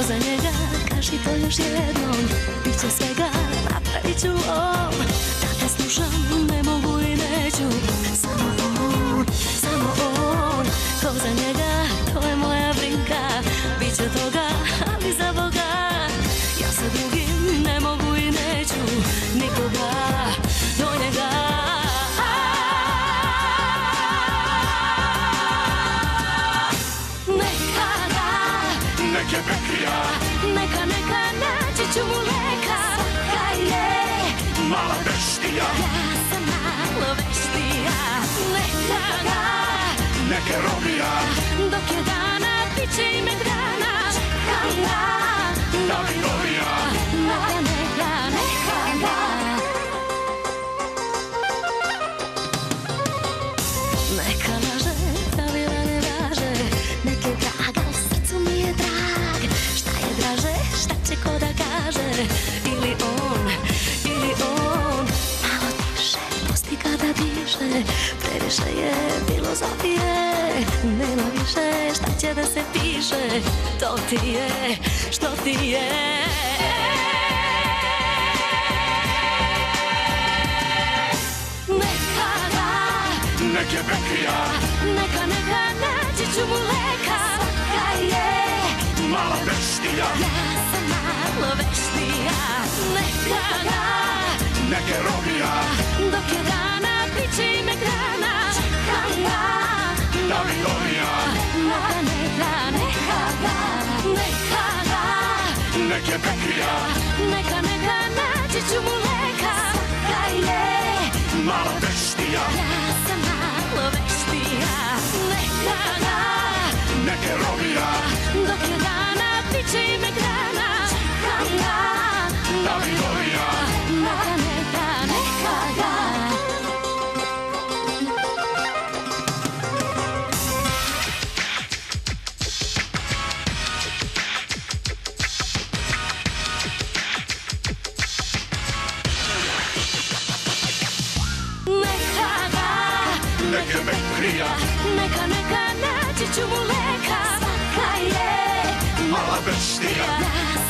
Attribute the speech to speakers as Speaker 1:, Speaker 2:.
Speaker 1: za njega, kaži to još jednom. Biće svega, napravit ću on. Da te slušam, ne mogu i neću. Samo on, samo on. Ko za njega, to je moja brinka. Biće toga, ali za Boga. Ja sa drugim ne mogu i neću nikoga do njega.
Speaker 2: Neke Bekrija,
Speaker 1: Neka naći ću mu leka. Svaka je
Speaker 2: mala veštija,
Speaker 1: ja sam malo veštija. Neka
Speaker 2: neke Romija,
Speaker 1: dok je dana, bit će i Megdana. Čekam ga
Speaker 2: Davidovija.
Speaker 1: Neka laže, Davila ne važe. Nek je drag, al srcu mi je drag. Šta je draže, šta će ko da kaže. Ili on, malo tiše, pusti ga da diše. Previše je filozofije, nema više šta će da se piše. To ti je, što ti je.
Speaker 2: Neke Bekrija,
Speaker 1: Neka naći ću mu leka. Svaka je
Speaker 2: mala veštija,
Speaker 1: ja sam malo veštija.
Speaker 2: neke Romija,
Speaker 1: Dok je dana, bit će i Megdana. Čekam ga
Speaker 2: Davidovija. Neke Bekrija,
Speaker 1: Neka naći ću mu leka. Svaka je
Speaker 2: mala veštija,
Speaker 1: ja sam malo veštija.
Speaker 2: neke Romija,
Speaker 1: Dok je dana, bit će i Megdana. Čekam ga
Speaker 2: Davidovija. Neke Bekrija,
Speaker 1: Neka naći ću mu leka. Svaka je
Speaker 2: mala veštija,
Speaker 1: ja